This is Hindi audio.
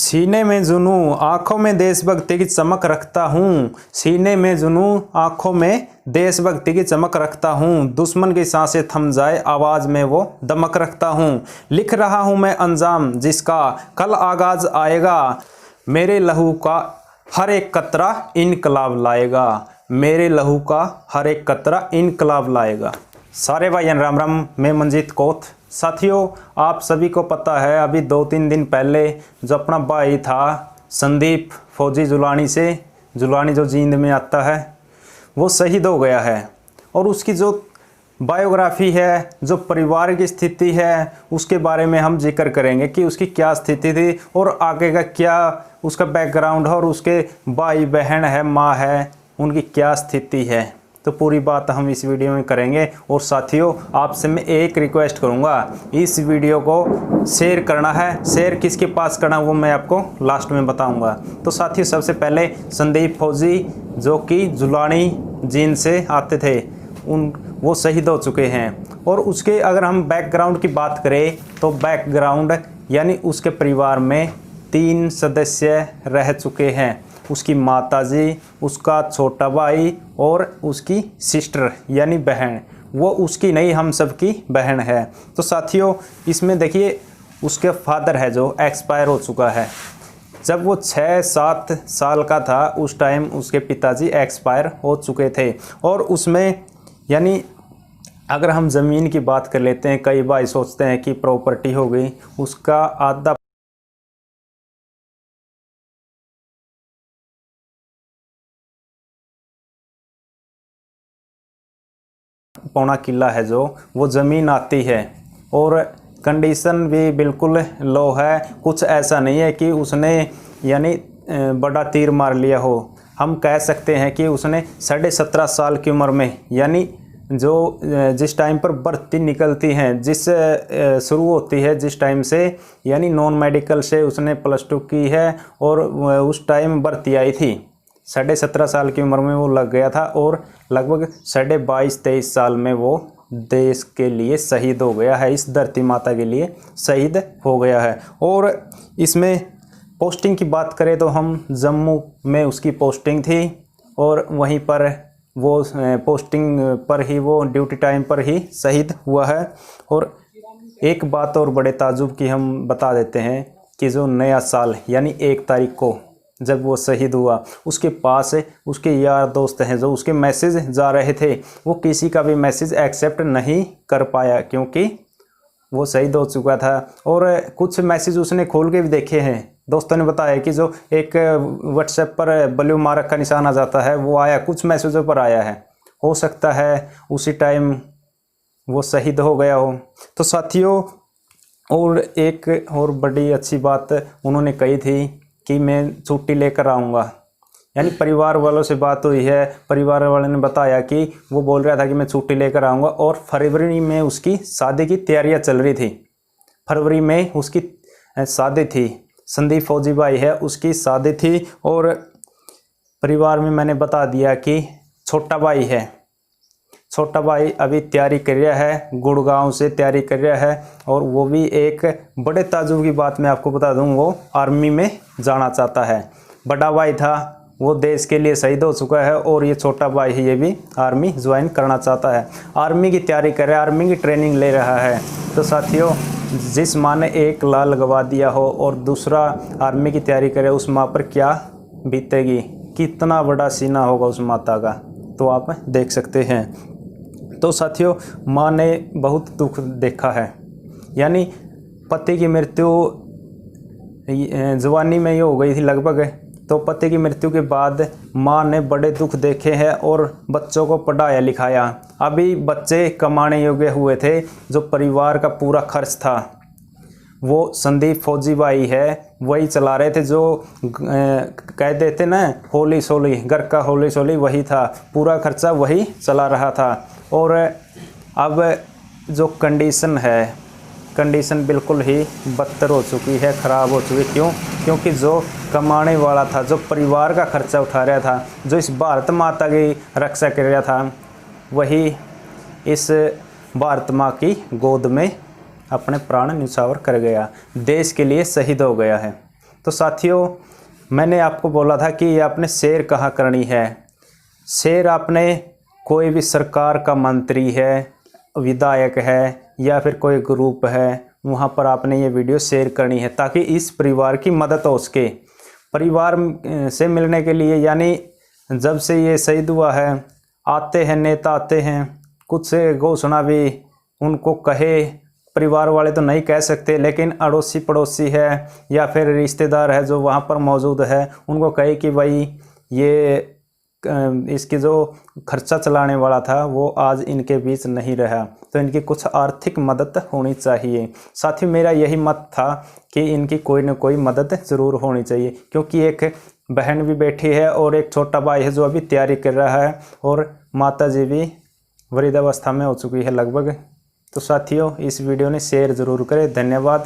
सीने में जुनू आँखों में देशभक्ति की चमक रखता हूँ। सीने में जुनू आँखों में देशभक्ति की चमक रखता हूँ। दुश्मन की सांसें थम जाए आवाज़ में वो दमक रखता हूँ। लिख रहा हूँ मैं अंजाम जिसका कल आगाज़ आएगा। मेरे लहू का हर एक कतरा इनकलाब लाएगा। मेरे लहू का हर एक कतरा इनकलाब लाएगा। सारे भाइयों राम राम, मैं मंजीत कोत। साथियों, आप सभी को पता है अभी 2-3 दिन पहले जो अपना भाई था संदीप फौजी जुलानी जो जींद में आता है, वो शहीद हो गया है। और उसकी जो बायोग्राफी है, जो परिवार की स्थिति है, उसके बारे में हम जिक्र करेंगे कि उसकी क्या स्थिति थी और आगे का क्या उसका बैकग्राउंड है और उसके भाई बहन है, माँ है, उनकी क्या स्थिति है। तो पूरी बात हम इस वीडियो में करेंगे। और साथियों, आपसे मैं एक रिक्वेस्ट करूंगा, इस वीडियो को शेयर करना है। शेयर किसके पास करना वो मैं आपको लास्ट में बताऊंगा। तो साथियों, सबसे पहले संदीप फौजी जो कि जुलानी जींद से आते थे, वो शहीद हो चुके हैं। और उसके अगर हम बैकग्राउंड की बात करें तो बैकग्राउंड यानी उसके परिवार में 3 सदस्य रह चुके हैं। उसकी माताजी, उसका छोटा भाई और उसकी सिस्टर यानी बहन। वो उसकी नहीं, हम सब की बहन है। तो साथियों, इसमें देखिए उसके फादर है जो एक्सपायर हो चुका है। जब वो 6-7 साल का था उस टाइम उसके पिताजी एक्सपायर हो चुके थे। और उसमें यानी अगर हम ज़मीन की बात कर लेते हैं, कई भाई सोचते हैं कि प्रॉपर्टी हो गई, उसका आधा पौना किला है जो वो ज़मीन आती है। और कंडीशन भी बिल्कुल लो है। कुछ ऐसा नहीं है कि उसने यानी बड़ा तीर मार लिया हो। हम कह सकते हैं कि उसने 17.5 साल की उम्र में, यानी जो जिस टाइम पर भर्ती निकलती हैं, जिस शुरू होती है जिस टाइम से, यानी नॉन मेडिकल से उसने +2 की है और उस टाइम भर्ती आई थी। 17.5 साल की उम्र में वो लग गया था और लगभग 22-23 साल में वो देश के लिए शहीद हो गया है, इस धरती माता के लिए शहीद हो गया है। और इसमें पोस्टिंग की बात करें तो हम जम्मू में उसकी पोस्टिंग थी और वहीं पर वो पोस्टिंग पर ही वो ड्यूटी टाइम पर ही शहीद हुआ है। और एक बात और बड़े ताजुब की हम बता देते हैं कि जो नया साल यानी 1 तारीख को जब वो शहीद हुआ, उसके पास उसके यार दोस्त हैं जो उसके मैसेज जा रहे थे, वो किसी का भी मैसेज एक्सेप्ट नहीं कर पाया क्योंकि वो शहीद हो चुका था। और कुछ मैसेज उसने खोल के भी देखे हैं। दोस्तों ने बताया कि जो एक व्हाट्सएप पर ब्लू मार्क का निशान आ जाता है, वो आया, कुछ मैसेजों पर आया है। हो सकता है उसी टाइम वो शहीद हो गया हो। तो साथियों, और एक और बड़ी अच्छी बात उन्होंने कही थी कि मैं छुट्टी लेकर आऊँगा। यानी परिवार वालों से बात हुई है, परिवार वालों ने बताया कि वो बोल रहा था कि मैं छुट्टी लेकर आऊँगा। और फरवरी में उसकी शादी की तैयारियां चल रही थी। फरवरी में उसकी शादी थी, संदीप फौजी भाई है उसकी शादी थी। और परिवार में मैंने बता दिया कि छोटा भाई है, छोटा भाई अभी तैयारी कर रहा है, गुड़गांव से तैयारी कर रहा है। और वो भी एक बड़े ताजुब की बात मैं आपको बता दूं, वो आर्मी में जाना चाहता है। बड़ा भाई था वो देश के लिए शहीद हो चुका है और ये छोटा भाई है, ये भी आर्मी ज्वाइन करना चाहता है, आर्मी की तैयारी कर रहा है, आर्मी की ट्रेनिंग ले रहा है। तो साथियों, जिस माँ ने एक लाल गवा दिया हो और दूसरा आर्मी की तैयारी करे, उस माँ पर क्या बीतेगी, कितना बड़ा सीना होगा उस माता का, तो आप देख सकते हैं। तो साथियों, माँ ने बहुत दुख देखा है। यानी पति की मृत्यु जवानी में ही हो गई थी लगभग। तो पति की मृत्यु के बाद माँ ने बड़े दुख देखे हैं और बच्चों को पढ़ाया लिखाया। अभी बच्चे कमाने योग्य हुए थे, जो परिवार का पूरा खर्च था वो संदीप फौजी भाई है वही चला रहे थे। जो कह देते ना होली सोली, घर का होली सोली वही था, पूरा खर्चा वही चला रहा था। और अब जो कंडीशन है, कंडीशन बिल्कुल ही बदतर हो चुकी है, ख़राब हो चुकी है। क्यों? क्योंकि जो कमाने वाला था, जो परिवार का खर्चा उठा रहा था, जो इस भारत माता की रक्षा कर रहा था, वही इस भारत माँ की गोद में अपने प्राण न्यौछावर कर गया, देश के लिए शहीद हो गया है। तो साथियों, मैंने आपको बोला था कि ये आपने शेयर कहाँ करनी है। शेयर आपने कोई भी सरकार का मंत्री है, विधायक है या फिर कोई ग्रुप है, वहाँ पर आपने ये वीडियो शेयर करनी है ताकि इस परिवार की मदद हो सके। परिवार से मिलने के लिए, यानी जब से ये शहीद हुआ है, आते हैं नेता, आते हैं, कुछ घोषणा भी उनको कहे, परिवार वाले तो नहीं कह सकते, लेकिन अड़ोसी पड़ोसी है या फिर रिश्तेदार है जो वहाँ पर मौजूद है, उनको कहे कि भाई ये इसकी जो खर्चा चलाने वाला था वो आज इनके बीच नहीं रहा, तो इनकी कुछ आर्थिक मदद होनी चाहिए। साथ ही मेरा यही मत था कि इनकी कोई न कोई मदद ज़रूर होनी चाहिए, क्योंकि एक बहन भी बैठी है और एक छोटा भाई है जो अभी तैयारी कर रहा है, और माता जी भी वृद्धावस्था में हो चुकी है लगभग। तो साथियों, इस वीडियो ने शेयर ज़रूर करें। धन्यवाद।